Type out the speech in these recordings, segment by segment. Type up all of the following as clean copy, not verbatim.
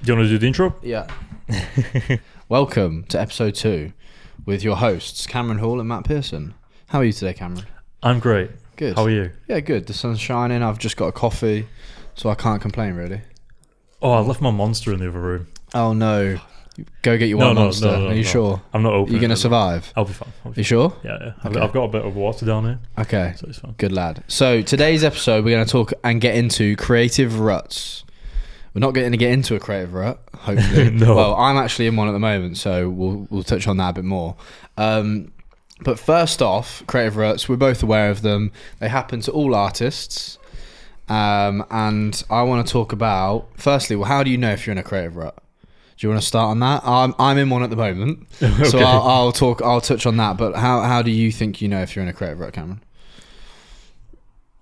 Do you want to do the intro? Yeah. Welcome to episode 2 with your hosts, Cameron Hall and Matt Pearson. How are you today, Cameron? I'm great. Good. How are you? Yeah, good. The sun's shining. I've just got a coffee, so I can't complain, really. Oh, I left my Monster in the other room. Oh, no. Go get your one Monster. Are you sure? I'm not open. You're going to survive? I'll be fine. You sure? Yeah. Okay. I've got a bit of water down here. Okay. So it's fine. Good lad. So today's episode, we're going to talk and get into creative ruts. We're not going to get into a creative rut, hopefully. No. Well, I'm actually in one at the moment, so we'll touch on that a bit more. But first off, creative ruts, we're both aware of them. They happen to all artists. And I want to talk about, firstly, well, how do you know if you're in a creative rut? Do you want to start on that? I'm in one at the moment, Okay. so I'll touch on that. But how do you think you know if you're in a creative rut, Cameron?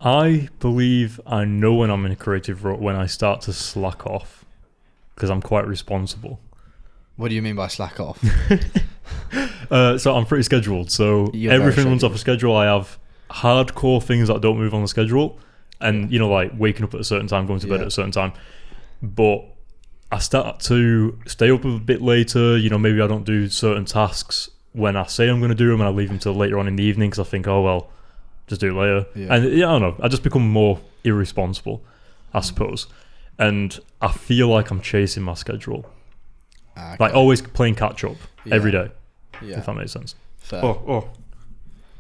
I believe I know when I'm in a creative rut when I start to slack off because I'm quite responsible. What do you mean by slack off? So I'm pretty scheduled. So You're everything very runs off a schedule. I have hardcore things that don't move on the schedule. And, like waking up at a certain time, going to bed at a certain time. But I start to stay up a bit later. Maybe I don't do certain tasks when I say I'm going to do them and I leave them till later on in the evening because I think, oh, well, just do it later. Yeah. And I don't know. I just become more irresponsible, I suppose. And I feel like I'm chasing my schedule. Okay. Like always playing catch up every day, Yeah. if that makes sense. Fair. Oh.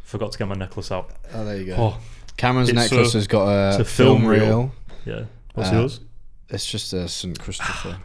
Forgot to get my necklace out. Oh, there you go. Oh, Cameron's necklace has got a film film reel. reel. Yeah. What's yours? It's just a St. Christopher.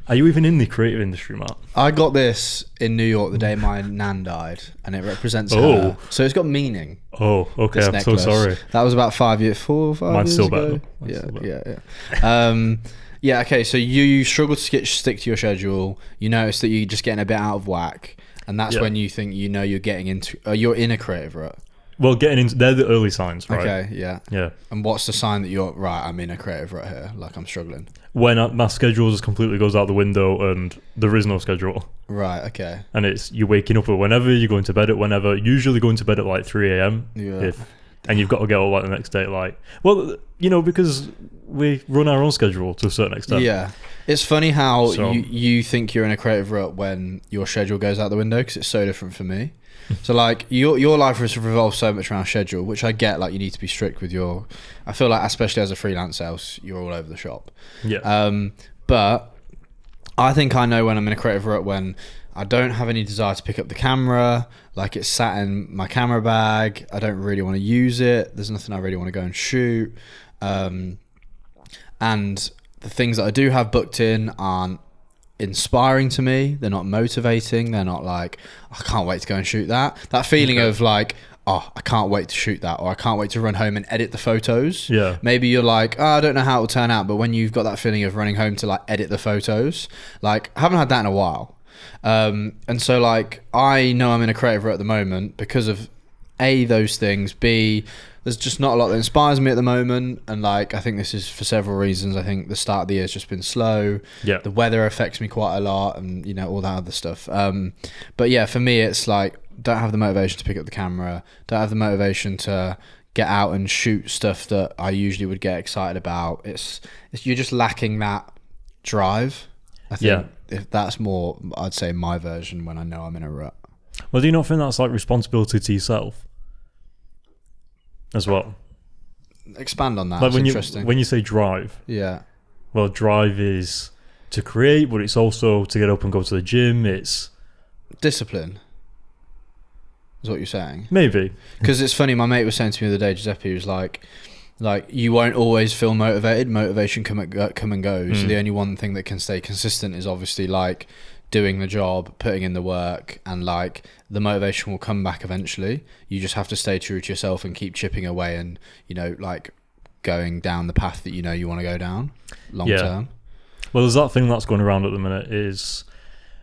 Are you even in the creative industry, Matt? I got this in New York the day my nan died, and it represents Oh. her. So it's got meaning. Oh, okay. This I'm necklace. so sorry. That was about 4 or 5 Mine's years still ago. better. Mine's still better. Yeah. Yeah. Okay. So you struggle to stick to your schedule. You notice that you're just getting a bit out of whack, and that's when you think you're getting into. You're in a creative rut. Well, getting into they're the early signs, right? Okay. Yeah. Yeah. And what's the sign that you're right? I'm in a creative rut here. Like I'm struggling. When my schedule just completely goes out the window and there is no schedule. Right. Okay. And it's you're waking up at whenever, you're going to bed at whenever. Usually going to bed at like 3 a.m. Yeah. And you've got to get up like the next day. Because we run our own schedule to a certain extent. Yeah. It's funny how you think you're in a creative rut when your schedule goes out the window because it's so different for me. So like your life has revolved so much around schedule, which I get. Like you need to be strict with your. I feel like especially as a freelance sales, you're all over the shop. Yeah. But I think I know when I'm in a creative rut when I don't have any desire to pick up the camera. Like it's sat in my camera bag. I don't really want to use it. There's nothing I really want to go and shoot. And the things that I do have booked in aren't inspiring to me. They're not motivating. They're not like, I can't wait to go and shoot that. That feeling of like, oh, I can't wait to shoot that, or I can't wait to run home and edit the photos. Yeah. Maybe you're like, oh, I don't know how it will turn out, but when you've got that feeling of running home to like edit the photos, like I haven't had that in a while. And so like, I know I'm in a creative rut at the moment because of A, those things, B, there's just not a lot that inspires me at the moment, and like I think this is for several reasons. I think the start of the year has just been slow. Yeah. The weather affects me quite a lot, and all that other stuff. But yeah, for me, it's like don't have the motivation to pick up the camera. Don't have the motivation to get out and shoot stuff that I usually would get excited about. It's you're just lacking that drive. I think if that's more, I'd say my version when I know I'm in a rut. Well, do you not think that's like responsibility to yourself as well? Expand on that. Like That's interesting. when you say drive, Yeah. well, drive is to create, but it's also to get up and go to the gym. It's Discipline is what you're saying. maybe. Because it's funny, my mate was saying to me the other day, Giuseppe, he was like you won't always feel motivated. Motivation come and go. So the only one thing that can stay consistent is obviously like doing the job, putting in the work, and like the motivation will come back eventually. You just have to stay true to yourself and keep chipping away and like going down the path that you want to go down long term. Well, there's that thing that's going around at the minute is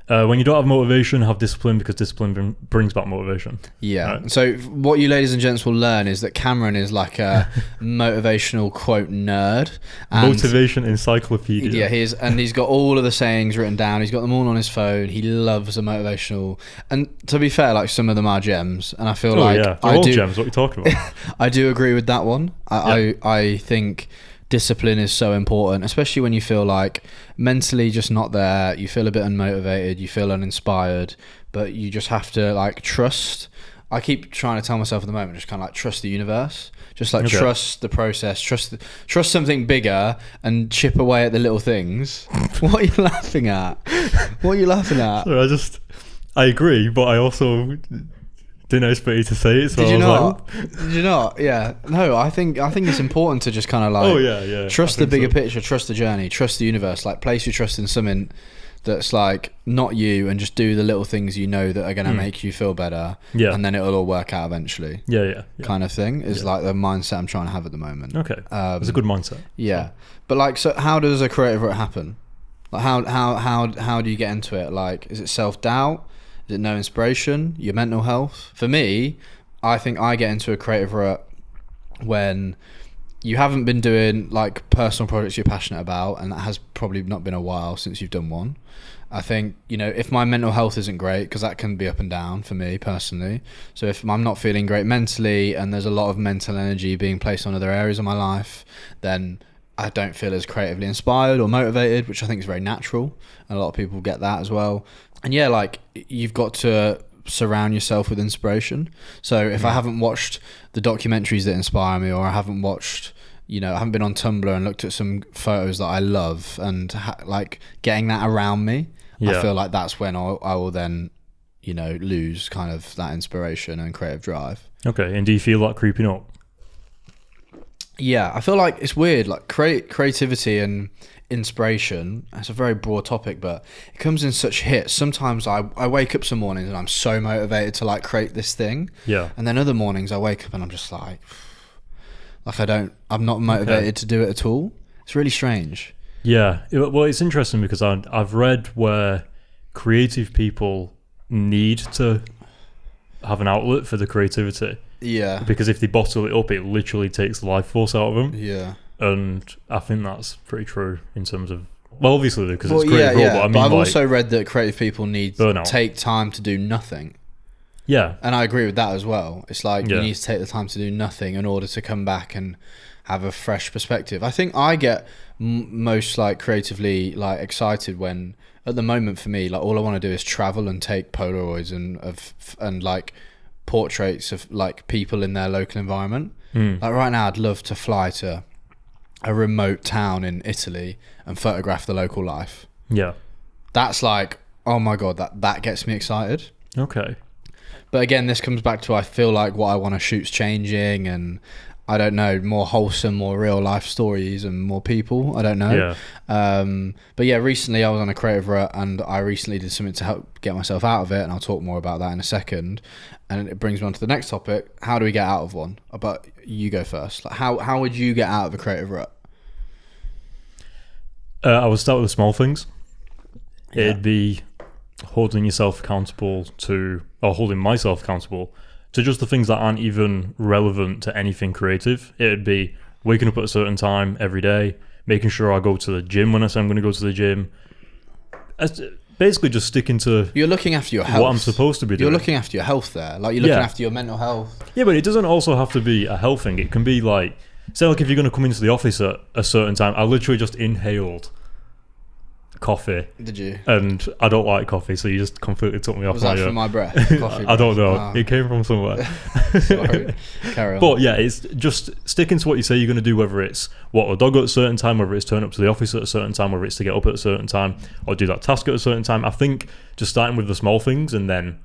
when you don't have motivation, have discipline, because discipline brings back motivation. Yeah. Right. So what you ladies and gents will learn is that Cameron is like a motivational quote nerd. And Motivation encyclopedia. yeah, he's got all of the sayings written down. He's got them all on his phone. He loves a motivational. And to be fair, like some of them are gems. And I feel They're all gems. What are you talking about? I do agree with that one. I think discipline is so important, especially when you feel like mentally just not there, you feel a bit unmotivated, you feel uninspired, but you just have to like trust. I keep trying to tell myself at the moment, just kind of like trust the universe, just like trust the process, trust something bigger, and chip away at the little things. What are you laughing at? What are you laughing at? So I agree, but I also didn't expect you to say it. So Did you not? Did you not? Yeah. No, I think it's important to just kind of like trust the bigger picture, trust the journey, trust the universe, like place your trust in something that's like not you, and just do the little things you know that are going to make you feel better, and then it'll all work out eventually. Kind of thing is like the mindset I'm trying to have at the moment. Okay. It's a good mindset. Yeah. But like, so how does a creative rut happen? Like how do you get into it? Like, is it self-doubt? Is it no inspiration? Your mental health? For me, I think I get into a creative rut when you haven't been doing like personal projects you're passionate about, and that has probably not been a while since you've done one. I think, you know, if my mental health isn't great, because that can be up and down for me personally. So if I'm not feeling great mentally, and there's a lot of mental energy being placed on other areas of my life, then I don't feel as creatively inspired or motivated, which I think is very natural. And a lot of people get that as well. And yeah, like, you've got to surround yourself with inspiration. So if I haven't watched the documentaries that inspire me, or I haven't watched, you know, I haven't been on Tumblr and looked at some photos that I love, and like getting that around me, I feel like that's when I will then, you know, lose kind of that inspiration and creative drive. Okay. And do you feel that creeping up? Yeah, I feel like it's weird, like creativity and inspiration. It's a very broad topic, but it comes in such hits. Sometimes I wake up some mornings and I'm so motivated to like create this thing. Yeah. And then other mornings I wake up and I'm just like I'm not motivated to do it at all. It's really strange. Yeah. Well, it's interesting because I've read where creative people need to have an outlet for the creativity. Yeah. Because if they bottle it up, it literally takes the life force out of them. Yeah. And I think that's pretty true in terms of, well, obviously because it's creative role, but I mean, but I've also read that creative people need to take time to do nothing. Yeah. And I agree with that as well. It's like you need to take the time to do nothing in order to come back and have a fresh perspective. I think I get most like creatively like excited when, at the moment for me, like all I want to do is travel and take Polaroids and like portraits of like people in their local environment. Like right now I'd love to fly to a remote town in Italy and photograph the local life. Yeah. That's like, oh my God, that gets me excited. Okay. But again, this comes back to, I feel like what I want to shoot's changing, and I don't know, more wholesome, more real life stories and more people. I don't know. Yeah. But yeah, recently I was on a creative rut, and I recently did something to help get myself out of it, and I'll talk more about that in a second. And it brings me on to the next topic. How do we get out of one? But you go first. Like, how would you get out of a creative rut? I would start with the small things. Yeah. It'd be holding yourself accountable to, or holding myself accountable to just the things that aren't even relevant to anything creative. It'd be waking up at a certain time every day, making sure I go to the gym when I say I'm going to go to the gym. Basically just sticking to... You're looking after your health. What I'm supposed to be doing. You're looking after your health there. Like, you're looking after your mental health. Yeah, but it doesn't also have to be a health thing. It can be like... Say, like, if you're going to come into the office at a certain time, I literally just inhaled coffee. Did you? And I don't like coffee, so you just completely took me off. Was that from my breath? Coffee I don't know. It came from somewhere. Sorry. Carry on. But yeah, it's just sticking to what you say you're going to do, whether it's walk the dog at a certain time, whether it's turn up to the office at a certain time, whether it's to get up at a certain time, or do that task at a certain time. I think just starting with the small things and then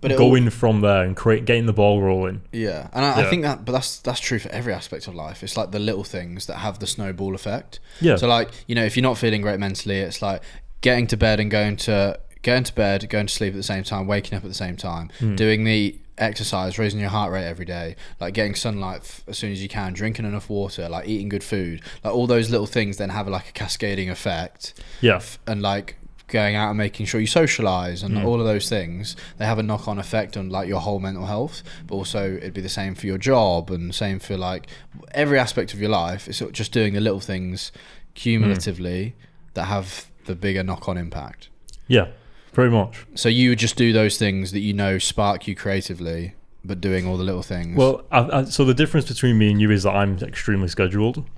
going from there and getting the ball rolling. Yeah, and I think that's true for every aspect of life. It's like the little things that have the snowball effect. Yeah. So like, you know, if you're not feeling great mentally, it's like getting to bed and going to bed, going to sleep at the same time, waking up at the same time, doing the exercise, raising your heart rate every day, like getting sunlight as soon as you can, drinking enough water, like eating good food, like all those little things then have like a cascading effect. Yeah. And like going out and making sure you socialize and all of those things, they have a knock-on effect on like your whole mental health. But also it'd be the same for your job and same for like every aspect of your life. It's just doing the little things cumulatively that have the bigger knock-on impact. Yeah, pretty much. So you would just do those things that you know spark you creatively, but doing all the little things. Well, so the difference between me and you is that I'm extremely scheduled.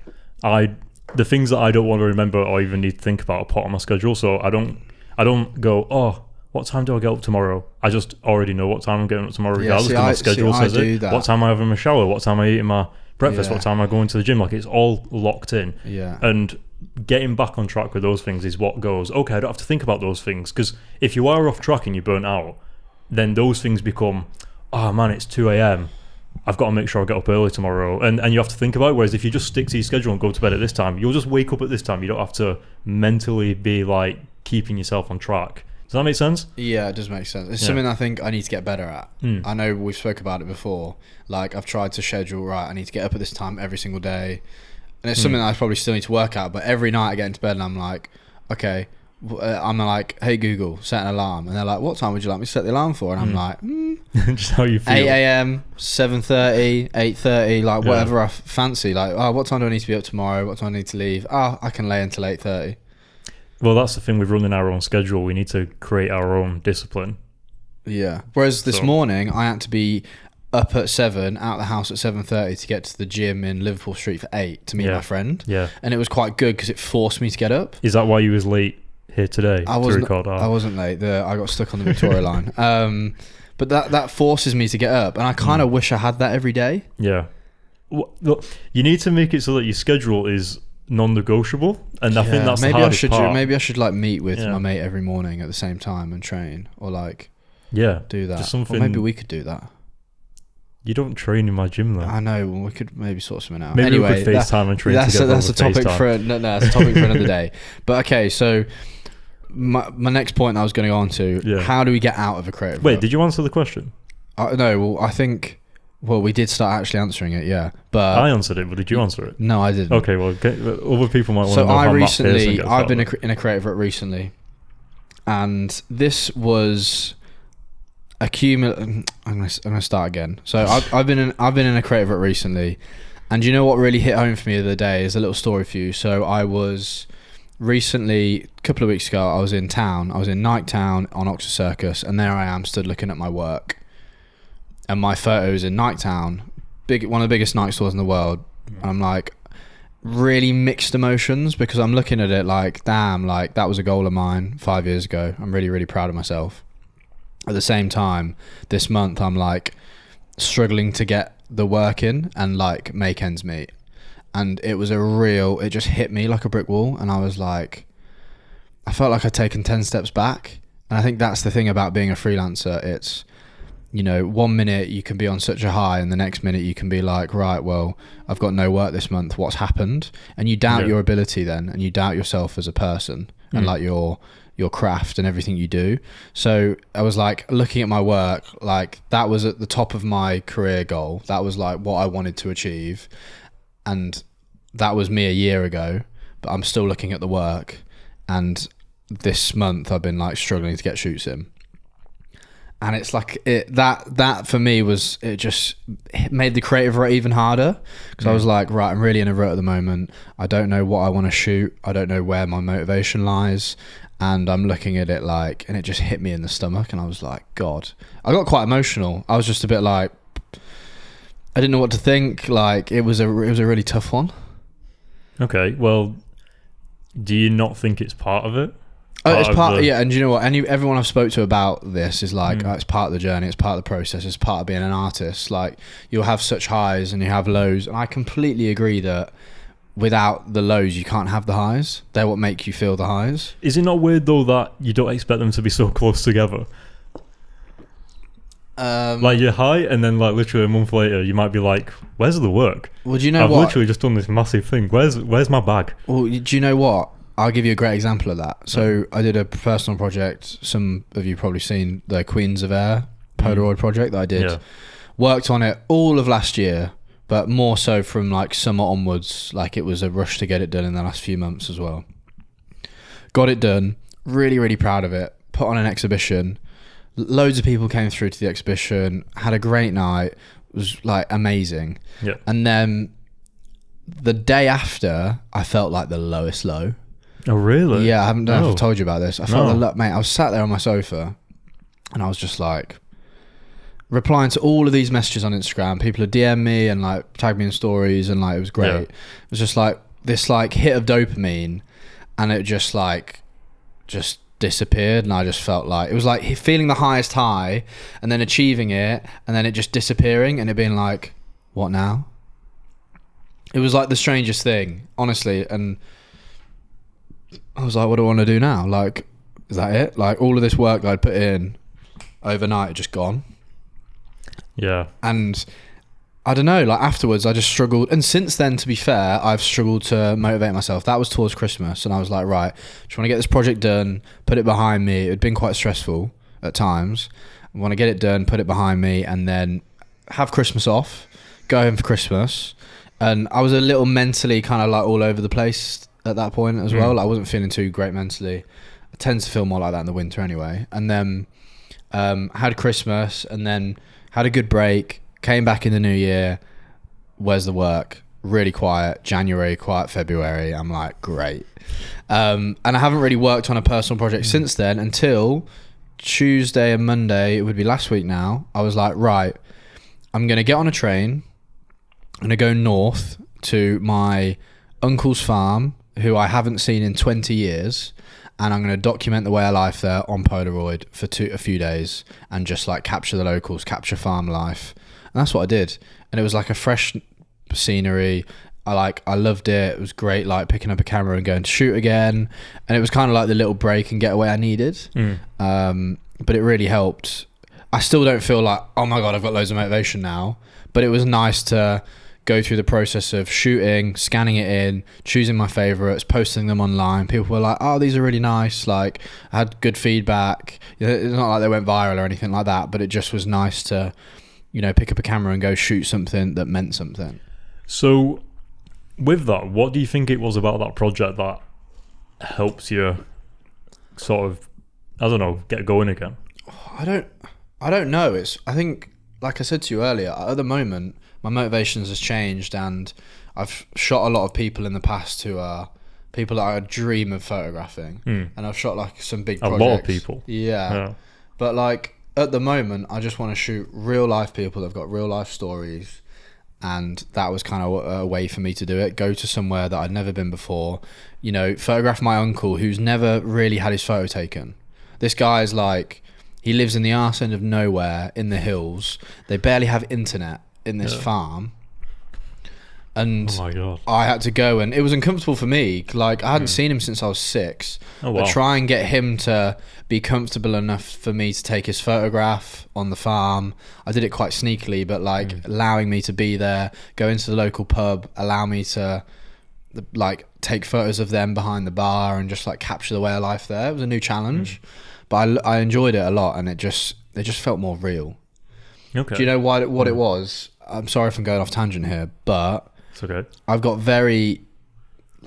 the things that I don't want to remember or even need to think about are put on my schedule. So I don't go, oh, what time do I get up tomorrow? I just already know what time I'm getting up tomorrow, regardless, because my schedule says it. What time am I having my shower? What time am I eating my breakfast? What time am I going to the gym? Like, it's all locked in. Yeah. And getting back on track with those things is what goes, okay, I don't have to think about those things. Because if you are off track and you're burnt out, then those things become, oh man, it's 2 a.m. I've got to make sure I get up early tomorrow. And you have to think about it. Whereas if you just stick to your schedule and go to bed at this time, you'll just wake up at this time. You don't have to mentally be like keeping yourself on track. Does that make sense? Yeah, it does make sense. It's something I think I need to get better at. I know we've spoke about it before. Like, I've tried to schedule, right, I need to get up at this time every single day. And it's something that I probably still need to work out. But every night I get into bed and I'm like, okay, I'm like, hey Google, set an alarm. And they're like, what time would you like me to set the alarm for? And I'm like, just how you feel. 8 a.m, 7:30, 8:30, like whatever I fancy. Like, oh, what time do I need to be up tomorrow? What time do I need to leave? Oh, I can lay until 8:30. Well, that's the thing with running our own schedule. We need to create our own discipline. Yeah. Whereas this morning, I had to be up at 7, out of the house at 7:30 to get to the gym in Liverpool Street for 8 to meet my friend. Yeah. And it was quite good because it forced me to get up. Is that why you was late here today I wasn't late. I got stuck on the Victoria line. But that forces me to get up. And I kind of wish I had that every day. Yeah. Look, you need to make it so that your schedule is non-negotiable, and I think that's the hardest part. Maybe I should like meet with my mate every morning at the same time and train, or like do that. Just something. Or maybe we could do that. You don't train in my gym though. I know. Well, we could maybe sort something out. Maybe anyway, we could FaceTime and train together. That's a topic for that's a topic for another day. But okay, so my next point I was going to go on to: how do we get out of a creative? Wait, did you answer the question? No. Well, I think. Well, we did start actually answering it, but I answered it, but did you answer it? No, I didn't. Okay, well, other people might want to know how I've been in a creative rut recently, and this was I'm gonna start again. So I've been in a creative rut recently, and you know what really hit home for me the other day is a little story for you. So I was recently, a couple of weeks ago, I was in town. I was in Nighttown on Oxford Circus, and there I am, stood looking at my work. And my photos in Nighttown, one of the biggest night stores in the world. And I'm like, really mixed emotions because I'm looking at it like, damn, like that was a goal of mine 5 years ago. I'm really, really proud of myself. At the same time, this month, I'm like struggling to get the work in and like make ends meet. And it just hit me like a brick wall. And I was like, I felt like I'd taken 10 steps back. And I think that's the thing about being a freelancer. It's, 1 minute you can be on such a high and the next minute you can be like, right, well, I've got no work this month. What's happened? And you doubt your ability then, and you doubt yourself as a person and like your craft and everything you do. So I was like looking at my work, like that was at the top of my career goal. That was like what I wanted to achieve. And that was me a year ago, but I'm still looking at the work. And this month I've been like struggling to get shoots in. And it's like that for me was, it just made the creative rut even harder because I was like, right, I'm really in a rut at the moment. I don't know what I want to shoot. I don't know where my motivation lies. And I'm looking at it like, and it just hit me in the stomach. And I was like, God, I got quite emotional. I was just a bit like, I didn't know what to think. Like it was a really tough one. Okay. Well, do you not think it's part of it? It's part, and you know what? Everyone I've spoke to about this is like, it's part of the journey, it's part of the process, it's part of being an artist. Like, you'll have such highs and you have lows, and I completely agree that without the lows, you can't have the highs. They're what make you feel the highs. Is it not weird though that you don't expect them to be so close together? Like you're high, and then like literally a month later, you might be like, "Where's the work?" Well, do you know I've literally just done this massive thing. Where's my bag? Well, do you know what? I'll give you a great example of that. So I did a personal project. Some of you probably seen the Queens of Air Polaroid project that I did. Yeah. Worked on it all of last year, but more so from like summer onwards. Like it was a rush to get it done in the last few months as well. Got it done. Really, really proud of it. Put on an exhibition. Loads of people came through to the exhibition. Had a great night. It was like amazing. Yeah. And then the day after, I felt like the lowest low. Oh really? Yeah, I haven't know if I've told you about this. I felt mate, I was sat there on my sofa and I was just like replying to all of these messages on Instagram. People had DM'd me and like tagged me in stories and like it was great. Yeah. It was just like this like hit of dopamine, and it just disappeared, and I just felt like it was like feeling the highest high and then achieving it and then it just disappearing and it being like, what now? It was like the strangest thing, honestly. And I was like, what do I want to do now? Like, is that it? Like, all of this work that I'd put in overnight just gone. Yeah. And I don't know, like afterwards I just struggled. And since then, to be fair, I've struggled to motivate myself. That was towards Christmas. And I was like, right, just want to get this project done, put it behind me. It had been quite stressful at times. I want to get it done, put it behind me, and then have Christmas off, go home for Christmas. And I was a little mentally kind of like all over the place at that point as well. Like, I wasn't feeling too great mentally. I tend to feel more like that in the winter anyway. And then had Christmas and then had a good break, came back in the new year. Where's the work? Really quiet. January, quiet. February. I'm like, great. And I haven't really worked on a personal project since then until Tuesday and Monday. It would be last week now. I was like, right, I'm going to get on a train. I'm going to go north to my uncle's farm, who I haven't seen in 20 years. And I'm going to document the way of life there on Polaroid for a few days and just like capture the locals, capture farm life. And that's what I did. And it was like a fresh scenery. I loved it. It was great, like picking up a camera and going to shoot again. And it was kind of like the little break and getaway I needed. But it really helped. I still don't feel like, oh my God, I've got loads of motivation now. But it was nice to go through the process of shooting, scanning it in, choosing my favorites, posting them online. People were like, oh, these are really nice. Like, I had good feedback. It's not like they went viral or anything like that, but it just was nice to, you know, pick up a camera and go shoot something that meant something. So with that, what do you think it was about that project that helps you sort of, I don't know, get going again? I don't know. I think, like I said to you earlier, at the moment, my motivations has changed, and I've shot a lot of people in the past who are people that I dream of photographing, and I've shot like some big projects. A lot of people. Yeah. But like at the moment, I just want to shoot real life people that've got real life stories, and that was kind of a way for me to do it. Go to somewhere that I'd never been before, you know, photograph my uncle who's never really had his photo taken. This guy's like, he lives in the arse end of nowhere in the hills. They barely have internet in this farm, and oh my God, I had to go, and it was uncomfortable for me. Like, I hadn't seen him since I was 6. But try and get him to be comfortable enough for me to take his photograph on the farm. I did it quite sneakily, but like allowing me to be there, go into the local pub, allow me to like take photos of them behind the bar and just like capture the way of life there. It was a new challenge, but I enjoyed it a lot, and it just felt more real. Okay. Do you know what it was? I'm sorry if I'm going off tangent here, but it's okay. I've got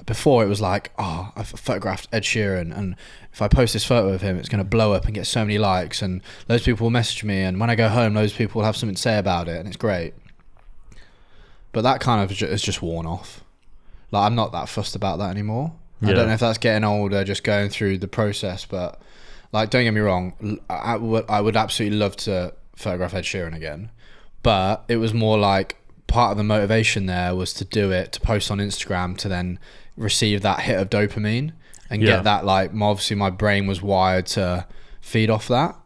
before it was like, oh, I've photographed Ed Sheeran, and if I post this photo of him, it's going to blow up and get so many likes, and loads of people will message me, and when I go home, loads of people will have something to say about it, and it's great. But that kind of is just worn off. Like, I'm not that fussed about that anymore. I don't know if that's getting older, just going through the process, but like, don't get me wrong, I would absolutely love to photograph Ed Sheeran again, but it was more like part of the motivation there was to do it, to post on Instagram, to then receive that hit of dopamine and get that, like, obviously my brain was wired to feed off that,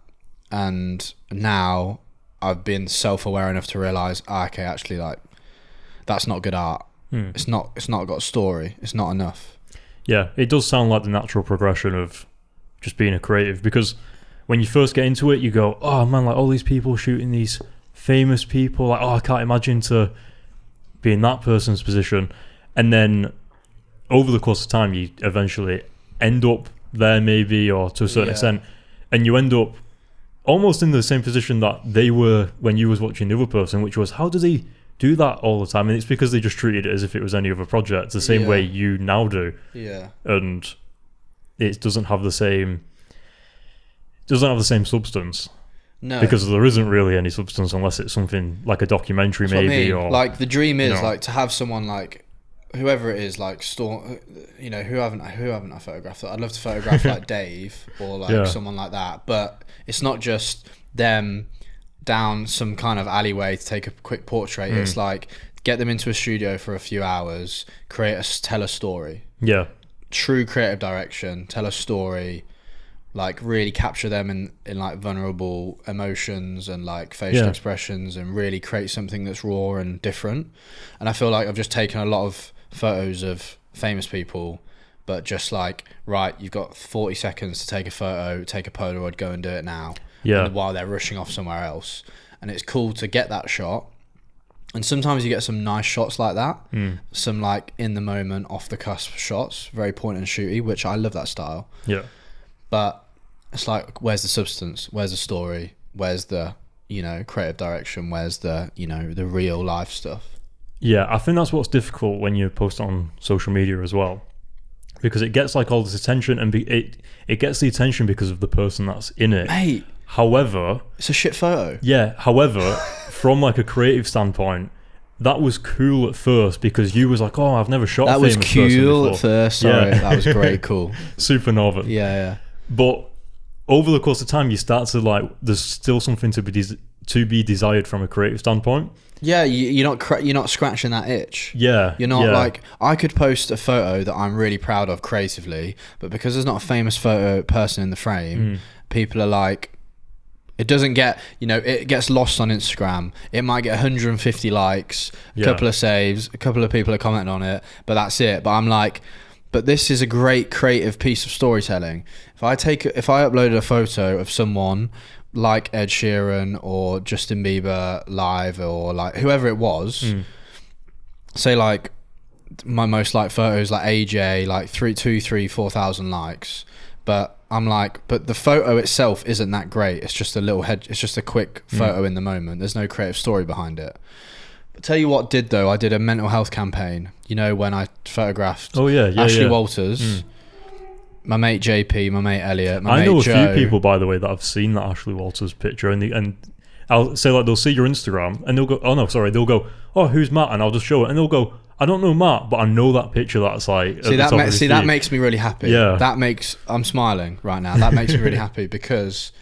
and now I've been self-aware enough to realize, okay, actually, like, that's not good art. It's not got a story. It's not enough. Yeah, it does sound like the natural progression of just being a creative, because when you first get into it, you go, oh man, like all these people shooting these famous people, like, oh, I can't imagine to be in that person's position. And then over the course of time, you eventually end up there maybe, or to a certain extent, and you end up almost in the same position that they were when you was watching the other person, which was, how do they do that all the time? And it's because they just treated it as if it was any other project, the same way you now do. Yeah. And it doesn't have the same substance. No, because there isn't really any substance unless it's something like a documentary. That's maybe, or like the dream is like to have someone like whoever it is, like you know, who haven't I photographed? I'd love to photograph like Dave or like someone like that, but it's not just them down some kind of alleyway to take a quick portrait. It's like get them into a studio for a few hours, tell a story. Yeah. True creative direction, tell a story, like really capture them in like vulnerable emotions and like facial expressions, and really create something that's raw and different. And I feel like I've just taken a lot of photos of famous people, but just like, right, you've got 40 seconds to take a photo, take a Polaroid, go and do it now. Yeah. And while they're rushing off somewhere else. And it's cool to get that shot. And sometimes you get some nice shots like that. Some like in the moment, off the cusp shots, very point and shooty, which I love that style. Yeah. But it's like, where's the substance? Where's the story? Where's the, creative direction? Where's the, the real life stuff? Yeah, I think that's what's difficult when you post on social media as well, because it gets like all this attention, and it gets the attention because of the person that's in it. Mate. However, it's a shit photo. Yeah. However, from like a creative standpoint, that was cool at first because you was like, oh, I've never shot a famous person before. That was cool at first. Sorry, that was great. Cool. Supernova. Yeah. But over the course of time, you start to like, there's still something to be desired from a creative standpoint. Yeah, you're not scratching that itch. Yeah. You're not like, I could post a photo that I'm really proud of creatively, but because there's not a famous photo person in the frame, people are like, it doesn't get, it gets lost on Instagram. It might get 150 likes, a couple of saves, a couple of people are commenting on it, but that's it. But I'm like, but this is a great creative piece of storytelling. If I uploaded a photo of someone like Ed Sheeran or Justin Bieber live, or like whoever it was, say like my most liked photos like AJ, like 4,000 likes, but I'm like, but the photo itself isn't that great. It's just it's just a quick photo in the moment. There's no creative story behind it. But tell you what did though, I did a mental health campaign, when I photographed Ashley Walters, my mate JP, my mate Elliot, my mate Joe. I know a few people, by the way, that have seen that Ashley Walters picture, and I'll say like, they'll see your Instagram and they'll go, they'll go, oh, who's Matt? And I'll just show it, and they'll go, I don't know Matt, but I know that picture that's like... that makes me really happy. Yeah. I'm smiling right now. That makes me really happy because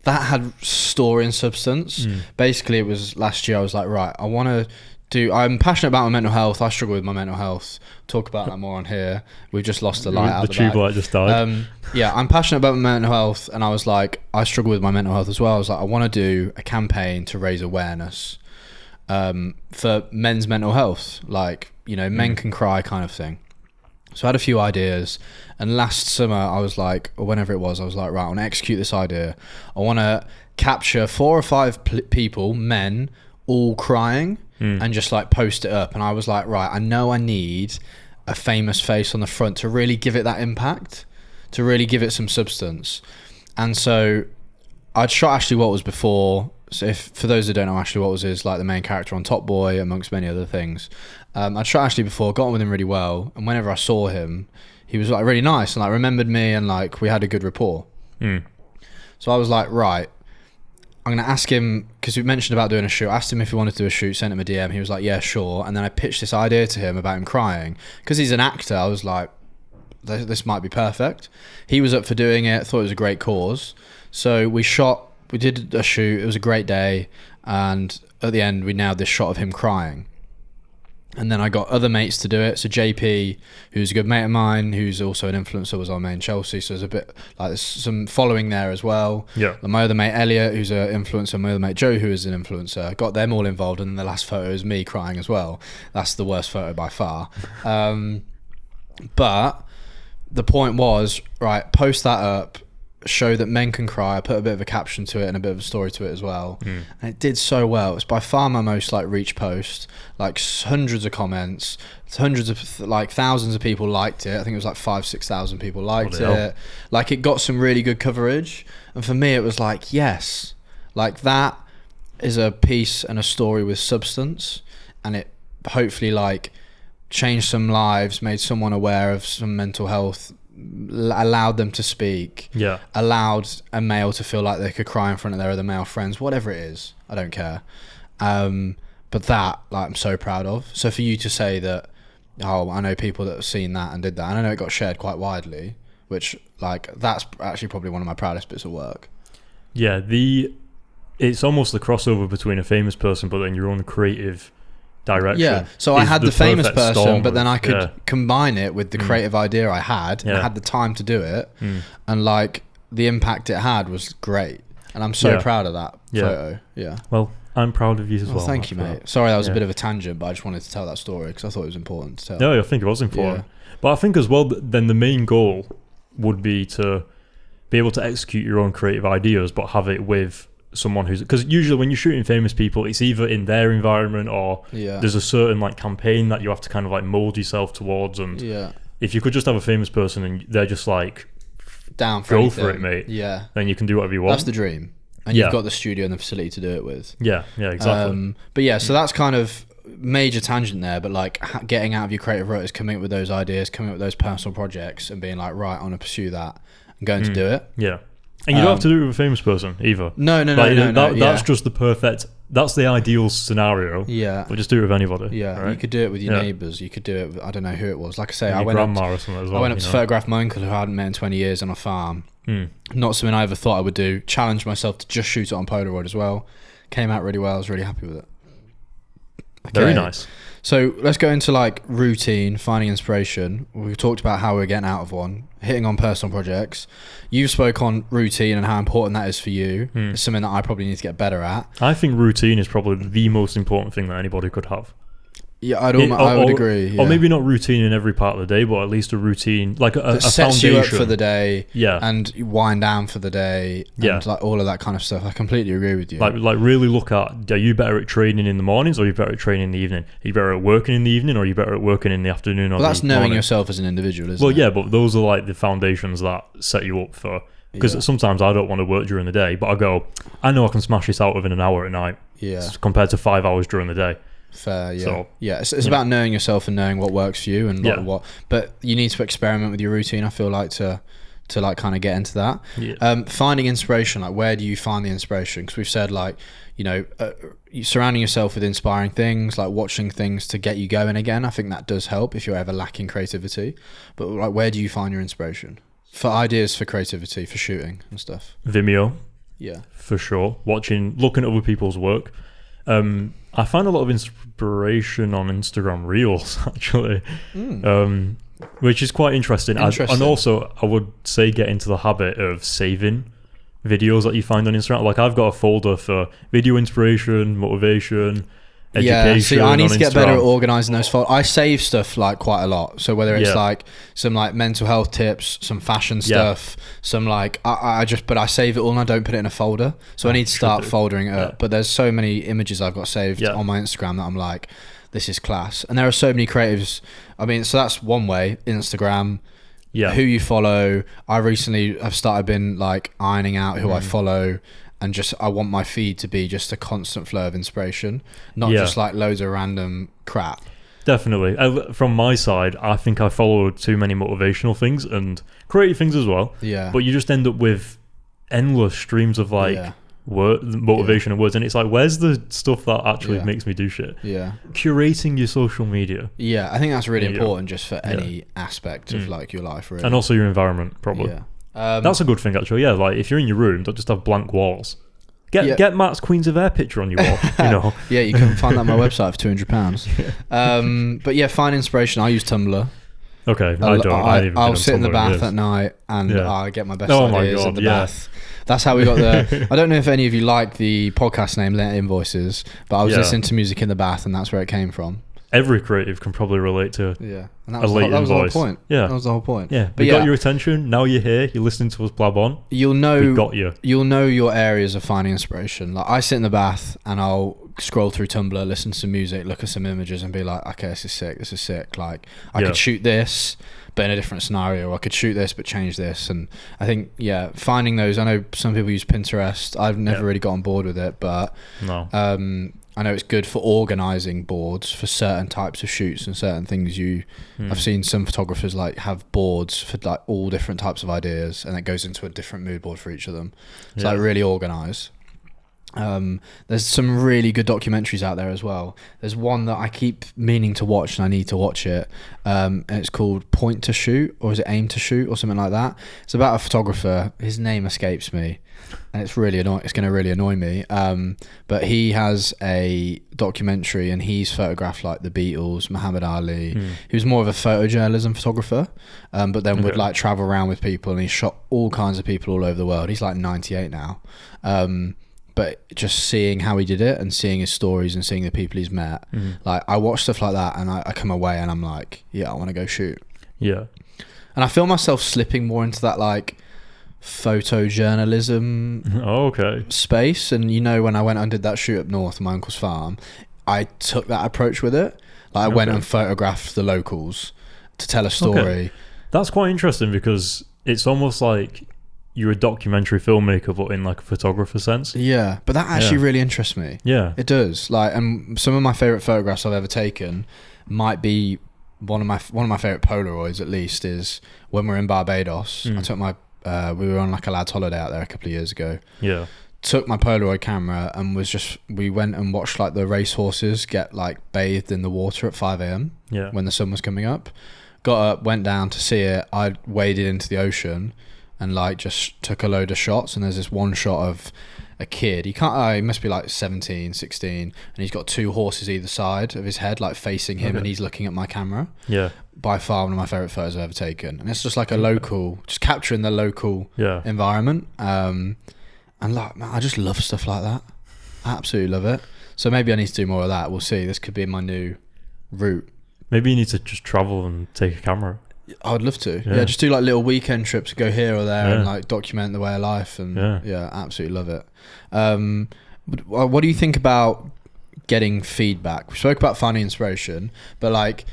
that had story and substance. Basically, it was last year, I was like, right, I'm passionate about my mental health. I struggle with my mental health. Talk about that more on here. We've just lost the light out the tube light just died. I'm passionate about my mental health, and I was like, I struggle with my mental health as well. I was like, I want to do a campaign to raise awareness for men's mental health, like, men can cry kind of thing. So I had a few ideas, and last summer I was like, or whenever it was, I was like, right, I want to execute this idea. I want to capture 4 or 5 people, men, all crying, and just like post it up. And I was like, right, I know I need a famous face on the front to really give it that impact, to really give it some substance. And so I'd shot Ashley Walters before. So for those who don't know, Ashley Walters is like the main character on Top Boy, amongst many other things. I'd shot Ashley before, got on with him really well, and whenever I saw him, he was like really nice and like remembered me, and like we had a good rapport. So I was like, right, I'm gonna ask him, because we mentioned about doing a shoot. I asked him if he wanted to do a shoot, sent him a DM. He was like, yeah, sure. And then I pitched this idea to him about him crying, because he's an actor. I was like, this might be perfect. He was up for doing it, thought it was a great cause. So we did a shoot. It was a great day, and at the end we nailed this shot of him crying. And then I got other mates to do it. So JP, who's a good mate of mine, who's also an influencer, was our main Chelsea. So there's a bit like there's some following there as well. Yeah. And my other mate Elliot, who's an influencer, my other mate Joe, who is an influencer. Got them all involved, and then the last photo is me crying as well. That's the worst photo by far. But the point was, right, post that up, show that men can cry. I put a bit of a caption to it and a bit of a story to it as well, and it did so well. It's by far my most like reach post, like hundreds of comments, hundreds of like thousands of people liked it. I think it was like 5,000-6,000 people liked it. Like it got some really good coverage, and for me it was like, yes, like that is a piece and a story with substance, and it hopefully like changed some lives, made someone aware of some mental health, allowed them to speak, allowed a male to feel like they could cry in front of their other male friends, whatever it is, I don't care. But that, like, I'm so proud of. So for you to say that, oh, I know people that have seen that and did that, and I know it got shared quite widely, which, like, that's actually probably one of my proudest bits of work. Yeah, it's almost the crossover between a famous person but then your own creative direction. Yeah, so I had the famous perfect person, storm but then of- I could yeah. combine it with the creative idea I had, and I Yeah. had the time to do it, and like the impact it had was great, and I'm so Yeah. proud of that Yeah. photo. Yeah. Well, I'm proud of you as well. Well, thank you, for mate. that. Sorry, that was a Yeah. bit of a tangent, but I just wanted to tell that story because I thought it was important to tell. No, I think it was important. But I think as well, then the main goal would be to be able to execute your own creative ideas, but have it with someone who's, because usually when you're shooting famous people, it's either in their environment or Yeah. there's a certain like campaign that you have to kind of like mold yourself towards. And Yeah. if you could just have a famous person and they're just like, Down for go anything. for it, mate. Yeah. Then you can do whatever you want. That's the dream. And Yeah. you've got the studio and the facility to do it with. Yeah, exactly. But yeah, so that's kind of major tangent there, but like getting out of your creative rut is coming up with those ideas, coming up with those personal projects and being like, right, I want to pursue that and going to do it. Yeah. And you don't have to do it with a famous person either. No, That's just the perfect, that's the ideal scenario. Yeah. But just do it with anybody. Yeah, right? you could do it with your Yeah. neighbours. You could do it with, I don't know who it was. Like I say, And I your went up, grandma or something as well. I went up you to know? photograph my uncle who I hadn't met in 20 years on a farm. Not something I ever thought I would do. Challenged myself to just shoot it on Polaroid as well. Came out really well. I was really happy with it. Very Okay. nice. So let's go into like routine, finding inspiration. We've talked about how we're getting out of one, hitting on personal projects. You've spoke on routine and how important that is for you. It's something that I probably need to get better at. I think routine is probably the most important thing that anybody could have. Yeah, I would agree. Yeah. Or maybe not routine in every part of the day, but at least a routine, like a that sets foundation. you up for the day. Yeah. And you wind down for the day. And Yeah. like all of that kind of stuff. I completely agree with you. Like really look at, are you better at training in the mornings or are you better at training in the evening? Are you better at working in the evening or are you better at working in the afternoon or well, that's the knowing morning? yourself as an individual, isn't Well, it? yeah, but those are like the foundations that set you up for. Because Yeah. sometimes I don't want to work during the day, but I go, I know I can smash this out within an hour at night. Yeah. Compared to 5 hours during the day. Fair, yeah. So, yeah, it's about knowing yourself and knowing what works for you and what. But you need to experiment with your routine, I feel like, to like kind of get into that. Yeah. Finding inspiration, like where do you find the inspiration? Because we've said like, you know, surrounding yourself with inspiring things, like watching things to get you going again. I think that does help if you're ever lacking creativity. But like, where do you find your inspiration for ideas for creativity, for shooting and stuff? Vimeo. Yeah. For sure. Looking at other people's work. I find a lot of inspiration on Instagram Reels, actually, which is quite interesting. And also, I would say get into the habit of saving videos that you find on Instagram. Like, I've got a folder for video inspiration, motivation, education. Yeah, see, I need on to get Instagram. better at organising those folders. I save stuff like quite a lot. So whether it's like some like mental health tips, some fashion stuff, some like I save it all and I don't put it in a folder. So I need to start foldering it up. But there's so many images I've got saved on my Instagram that I'm like, this is class. And there are so many creatives. I mean, so that's one way. Instagram. Yeah. Who you follow. I recently have started been like ironing out who I follow. And just, I want my feed to be just a constant flow of inspiration, not just like loads of random crap. Definitely. From my side, I think I follow too many motivational things and creative things as well. Yeah. But you just end up with endless streams of like motivation and words. And it's like, where's the stuff that actually makes me do shit? Yeah. Curating your social media. Yeah. I think that's really important just for any aspect of like your life, really. And also your environment, probably. Yeah. That's a good thing, actually. Yeah, like if you're in your room, don't just have blank walls. Get Matt's Queens of Air picture on your wall. You know. Yeah, you can find that on my website for £200. But yeah, find inspiration. I use Tumblr. Okay, I don't. I'll sit in the bath at night and I get my best ideas in the bath. That's how we got the. I don't know if any of you like the podcast name Late Invoices, but I was listening to music in the bath and that's where it came from. Every creative can probably relate to and that was the whole point. Yeah, that was the whole point. Yeah, we got your attention. Now you're here. You're listening to us blab on. You'll know. We got you. You'll know your areas of finding inspiration. Like I sit in the bath and I'll scroll through Tumblr, listen to some music, look at some images, and be like, okay, this is sick. This is sick. Like I could shoot this, but in a different scenario. Or I could shoot this, but change this. And I think finding those. I know some people use Pinterest. I've never really got on board with it, but no. I know it's good for organising boards for certain types of shoots and certain things. I've seen some photographers like have boards for like all different types of ideas, and it goes into a different mood board for each of them. It's like really organised. There's some really good documentaries out there as well. There's one that I keep meaning to watch and I need to watch it, and it's called Point to Shoot, or is it Aim to Shoot, or something like that. It's about a photographer. His name escapes me, and it's really annoying. It's going to really annoy me, but he has a documentary and he's photographed like the Beatles, Muhammad Ali. He was more of a photojournalism photographer, but then would like travel around with people, and he shot all kinds of people all over the world. He's like 98 now, but just seeing how he did it and seeing his stories and seeing the people he's met, like I watch stuff like that and I come away and I'm like, yeah, I want to go shoot. Yeah. And I feel myself slipping more into that like photojournalism space. And you know, when I went and did that shoot up north at my uncle's farm, I took that approach with it. Like I went and photographed the locals to tell a story. Okay. That's quite interesting because it's almost like you're a documentary filmmaker but in like a photographer sense. Yeah, but that actually really interests me. Yeah, it does. Like, and some of my favorite photographs I've ever taken might be one of my favorite Polaroids, at least, is when we're in Barbados. I took my we were on like a lad's holiday out there a couple of years ago. Yeah, took my Polaroid camera and we went and watched like the racehorses get like bathed in the water at 5 a.m. when the sun was coming up. Got up, went down to see it. I waded into the ocean and like just took a load of shots, and there's this one shot of a kid. He must be like 17, 16, and he's got two horses either side of his head, like facing him, and he's looking at my camera. Yeah. By far one of my favourite photos I've ever taken. And it's just like a local, just capturing the local environment. And like, man, I just love stuff like that. I absolutely love it. So maybe I need to do more of that. We'll see. This could be my new route. Maybe you need to just travel and take a camera. I would love to. Yeah, just do like little weekend trips, go here or there, and like document the way of life. And absolutely love it. What do you think about getting feedback? We spoke about finding inspiration, but like,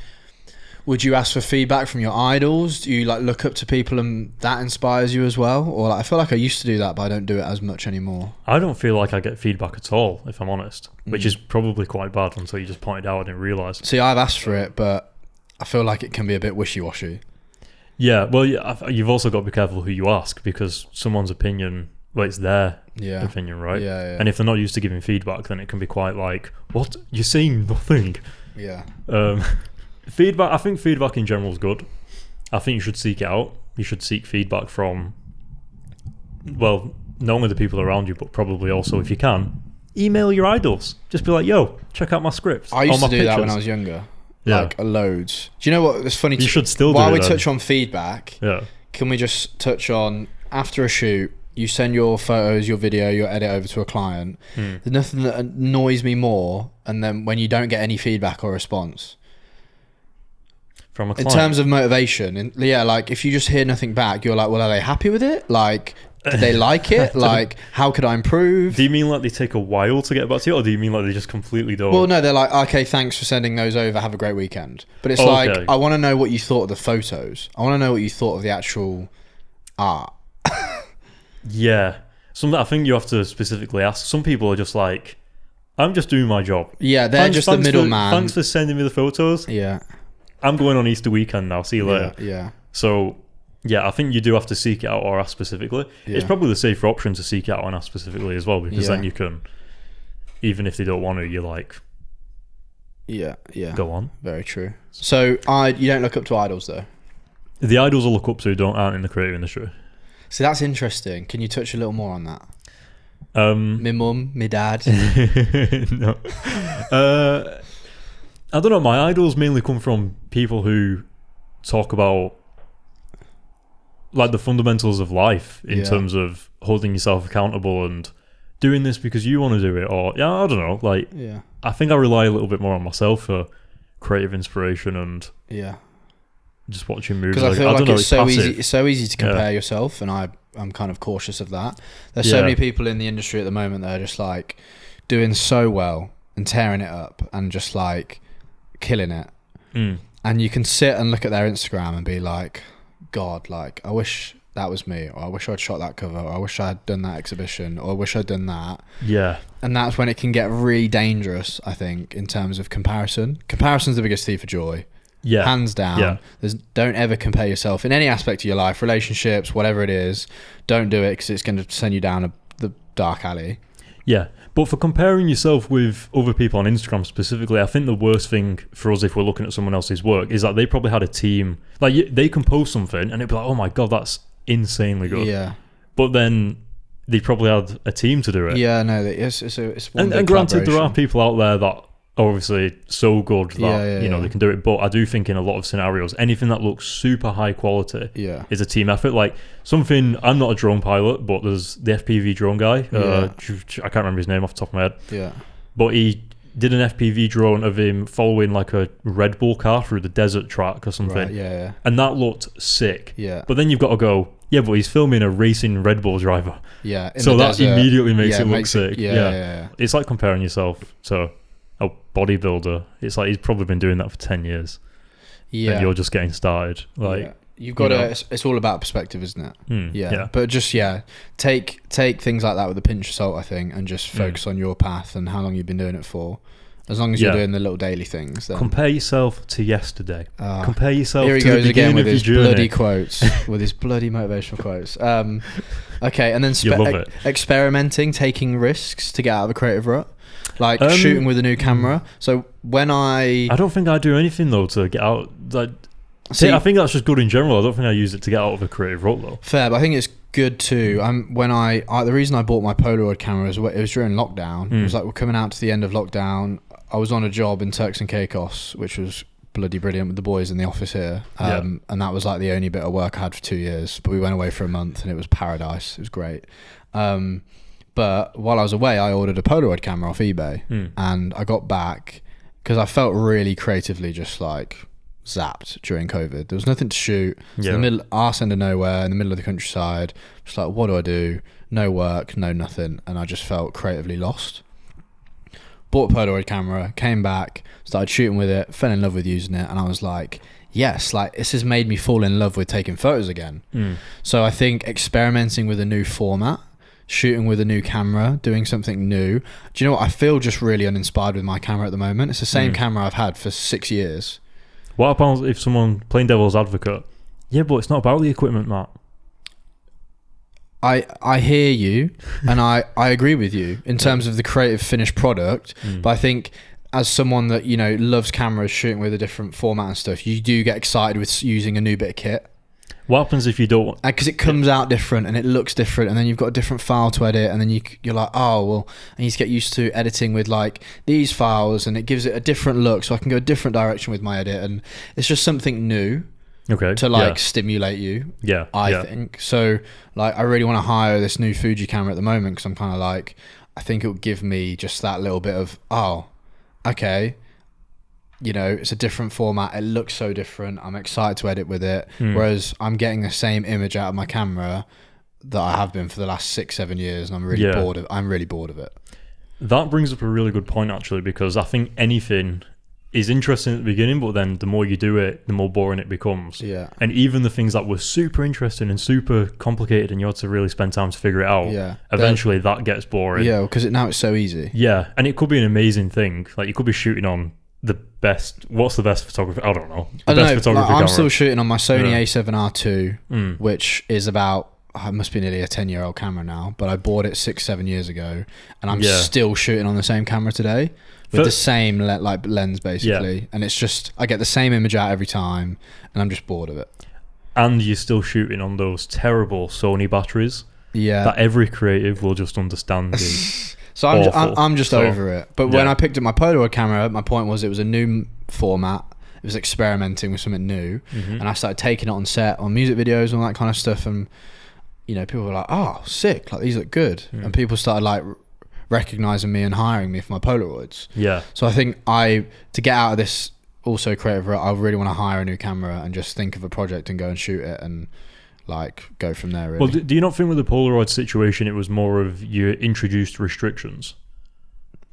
would you ask for feedback from your idols? Do you like look up to people and that inspires you as well? Or like, I feel like I used to do that, but I don't do it as much anymore. I don't feel like I get feedback at all, if I'm honest, which is probably quite bad until you just pointed out and didn't realise. See, I've asked for it, but I feel like it can be a bit wishy-washy. Yeah, well, you've also got to be careful who you ask, because someone's opinion, well, it's their opinion, right? Yeah. And if they're not used to giving feedback, then it can be quite like, what? You're saying nothing. Yeah. Feedback, I think feedback in general is good. I think you should seek it out. You should seek feedback from, well, not only the people around you, but probably also, if you can, email your idols. Just be like, yo, check out my scripts. I used to do that when I was younger. Like loads. Do you know what? It's funny. You should still do it. While we touch on feedback, can we just touch on, after a shoot, you send your photos, your video, your edit over to a client. There's nothing that annoys me more, and then when you don't get any feedback or response from a client. In terms of motivation, and like if you just hear nothing back, you're like, well, are they happy with it? Like, did they like it? Like, how could I improve? Do you mean like they take a while to get back to you, or do you mean like they just completely don't? Well, no, they're like, okay, thanks for sending those over. Have a great weekend. But it's like, I want to know what you thought of the photos. I want to know what you thought of the actual art. Yeah. I think you have to specifically ask. Some people are just like, I'm just doing my job. Yeah, they're just the middleman. Thanks for sending me the photos. Yeah. I'm going on Easter weekend now. See you later. Yeah. So, yeah, I think you do have to seek it out or ask specifically. Yeah. It's probably the safer option to seek it out and ask specifically as well, because then you can, even if they don't want to, you're like, go on. Very true. So you don't look up to idols though? The idols I look up to aren't in the creative industry. So that's interesting. Can you touch a little more on that? My mum, my dad. No. I don't know. My idols mainly come from people who talk about like the fundamentals of life in terms of holding yourself accountable and doing this because you want to do it, or I don't know. Like, I think I rely a little bit more on myself for creative inspiration and just watching movies. Because I feel like it's so easy to compare yourself, and I'm kind of cautious of that. There's so many people in the industry at the moment that are just like doing so well and tearing it up and just like killing it. And you can sit and look at their Instagram and be like, God, like, I wish that was me, or I wish I'd shot that cover, or I wish I'd done that exhibition, or I wish I'd done that. Yeah. And that's when it can get really dangerous, I think, in terms of comparison. Comparison's the biggest thief of joy. Yeah. Hands down. Yeah. Don't ever compare yourself in any aspect of your life, relationships, whatever it is. Don't do it, because it's going to send you down the dark alley. Yeah, but for comparing yourself with other people on Instagram specifically, I think the worst thing for us if we're looking at someone else's work is that they probably had a team. Like, they can post something and it'd be like, oh my God, that's insanely good. Yeah. But then they probably had a team to do it. Yeah, no, it's one big and granted, there are collaboration. people out there that are obviously so good that they can do it. But I do think in a lot of scenarios, anything that looks super high quality is a team effort. Like something, I'm not a drone pilot, but there's the FPV drone guy. I can't remember his name off the top of my head. Yeah. But he did an FPV drone of him following like a Red Bull car through the desert track or something. Right, yeah. And that looked sick. Yeah. But then you've got to go, yeah, but he's filming a racing Red Bull driver. Yeah. So that immediately makes it look sick. Yeah. It's like comparing yourself to a bodybuilder. It's like he's probably been doing that for 10 years. Yeah. And you're just getting started. Like you've got to. It's all about perspective, isn't it? Yeah. But just take things like that with a pinch of salt, I think, and just focus on your path and how long you've been doing it for. As long as you're doing the little daily things. Then. Compare yourself to yesterday. Compare yourself here he to goes the again beginning with of his your journey. bloody quotes, with his bloody motivational quotes. Okay, and then You love it. experimenting, taking risks to get out of a creative rut. Like shooting with a new camera. So when I don't think I do anything though to get out. Like, I think that's just good in general. I don't think I use it to get out of a creative rut though. Fair, but I think it's good too. When the reason I bought my Polaroid camera is it was during lockdown. It was like we're coming out to the end of lockdown. I was on a job in Turks and Caicos, which was bloody brilliant with the boys in the office here. And that was like the only bit of work I had for 2 years. But we went away for a month and it was paradise. It was great. But while I was away, I ordered a Polaroid camera off eBay, and I got back because I felt really creatively just like zapped during COVID. There was nothing to shoot. It's in the middle, arse end of nowhere, in the middle of the countryside. Just like, what do I do? No work, no nothing, and I just felt creatively lost. Bought a Polaroid camera, came back, started shooting with it, fell in love with using it, and I was like, yes, like this has made me fall in love with taking photos again. So I think experimenting with a new format, shooting with a new camera, doing something new. Do you know what? I feel just really uninspired with my camera at the moment. It's the same camera I've had for 6 years. What happens if someone, playing devil's advocate, yeah, but it's not about the equipment, Matt. I hear you, and I agree with you in terms of the creative finished product, but I think as someone that, loves cameras, shooting with a different format and stuff, you do get excited with using a new bit of kit. What happens if you don't? Because it comes out different and it looks different, and then you've got a different file to edit, and then you're like, oh, well, I need to get used to editing with like these files, and it gives it a different look, so I can go a different direction with my edit, and it's just something new. Okay. To stimulate you. Yeah. I think. So I really want to hire this new Fuji camera at the moment because I'm kind of like, I think it will give me just that little bit of, oh, okay, it's a different format. It looks so different. I'm excited to edit with it. Whereas I'm getting the same image out of my camera that I have been for the last 6-7 years, and I'm really bored of it. That brings up a really good point actually, because I think anything is interesting at the beginning, but then the more you do it, the more boring it becomes. Yeah. And even the things that were super interesting and super complicated and you had to really spend time to figure it out, eventually that gets boring. Yeah, because now it's so easy. Yeah, and it could be an amazing thing. Like you could be shooting on the best, what's the best photography? I don't know. I'm still shooting on my Sony A7R II, which is about, it must be nearly a 10-year-old camera now, but I bought it 6-7 years ago, and I'm still shooting on the same camera today. With the same lens basically, and it's just I get the same image out every time, and I'm just bored of it. And you're still shooting on those terrible Sony batteries, that every creative will just understand. So I'm just over it. But when I picked up my Polaroid camera, my point was it was a new format. It was experimenting with something new, and I started taking it on set, on music videos, and all that kind of stuff, and people were like, "Oh, sick! Like these look good," and people started like recognizing me and hiring me for my Polaroids. Yeah. So I think to get out of this also creative rut, I really want to hire a new camera and just think of a project and go and shoot it and go from there. Really. Well, do you not think with the Polaroid situation, it was more of you introduced restrictions,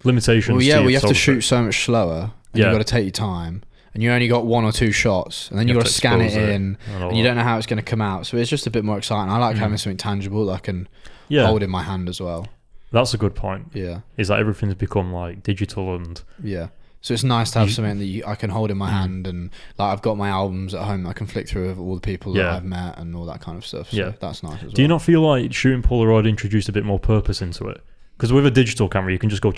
limitations? Well, yeah, you have to shoot so much slower, and you've got to take your time, and you only got 1 or 2 shots, and then you've got to scan it in, and you don't know how it's going to come out. So it's just a bit more exciting. I like having something tangible that I can hold in my hand as well. That's a good point. Yeah. Is that everything's become like digital and... Yeah. So it's nice to have something that I can hold in my hand, and I've got my albums at home that I can flick through of all the people that I've met and all that kind of stuff. So that's nice as well. Do you not feel like shooting Polaroid introduced a bit more purpose into it? Because with a digital camera, you can just go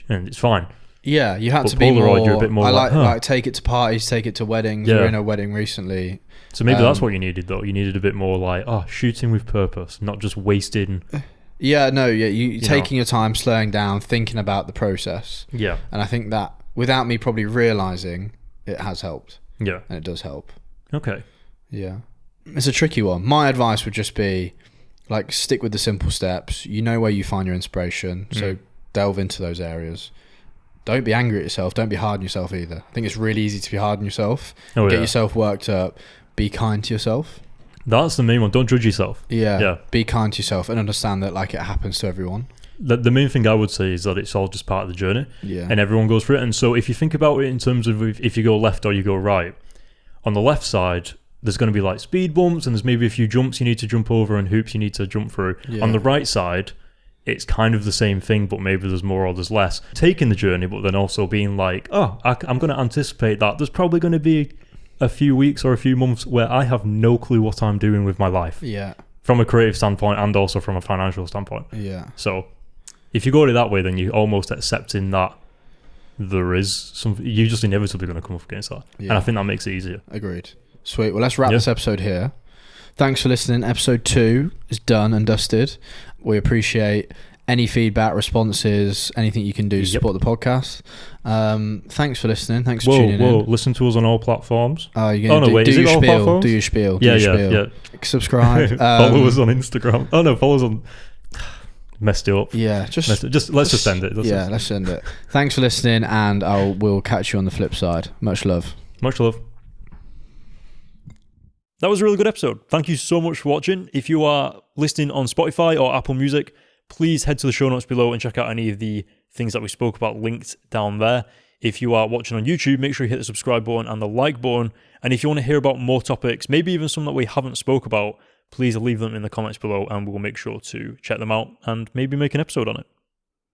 and it's fine. Yeah, you had But to be Polaroid, more. you're a bit more I like, like take it to parties, take it to weddings. Yeah. We were in a wedding recently. So maybe that's what you needed, though. You needed a bit more like, shooting with purpose, not just wasting. Yeah, no, yeah, you taking your time, slowing down, thinking about the process. Yeah. And I think that without me probably realizing, it has helped. Yeah. And it does help. Okay. Yeah. It's a tricky one. My advice would just be like stick with the simple steps. You know where you find your inspiration, so delve into those areas. Don't be angry at yourself. Don't be hard on yourself either. I think it's really easy to be hard on yourself. Get yourself worked up. Be kind to yourself. That's the main one. Don't judge yourself. Yeah. Be kind to yourself and understand that like it happens to everyone. The main thing I would say is that it's all just part of the journey. Yeah. And everyone goes through it. And so if you think about it in terms of if you go left or you go right, on the left side, there's going to be like speed bumps and there's maybe a few jumps you need to jump over and hoops you need to jump through. Yeah. On the right side, it's kind of the same thing, but maybe there's more or there's less. Taking the journey, but then also being like, I'm going to anticipate that there's probably going to be a few weeks or a few months where I have no clue what I'm doing with my life. Yeah. From a creative standpoint and also from a financial standpoint. Yeah. So if you go it that way, then you're almost accepting that there is something, you're just inevitably going to come up against that. Yeah. And I think that makes it easier. Agreed. Sweet. Well, let's wrap this episode here. Thanks for listening. Episode 2 is done and dusted. We appreciate any feedback, responses, anything you can do to support the podcast. Thanks for listening. Thanks for tuning in. Listen to us on all platforms. You're going to do your spiel. Do your spiel. Yeah. Subscribe. Follow us on Instagram. Oh no, follow us on... Messed it up. Yeah. Let's just end it. Let's end it. Thanks for listening, and we'll catch you on the flip side. Much love. Much love. That was a really good episode. Thank you so much for watching. If you are listening on Spotify or Apple Music, please head to the show notes below and check out any of the things that we spoke about linked down there. If you are watching on YouTube, make sure you hit the subscribe button and the like button. And if you want to hear about more topics, maybe even some that we haven't spoke about, please leave them in the comments below and we'll make sure to check them out and maybe make an episode on it.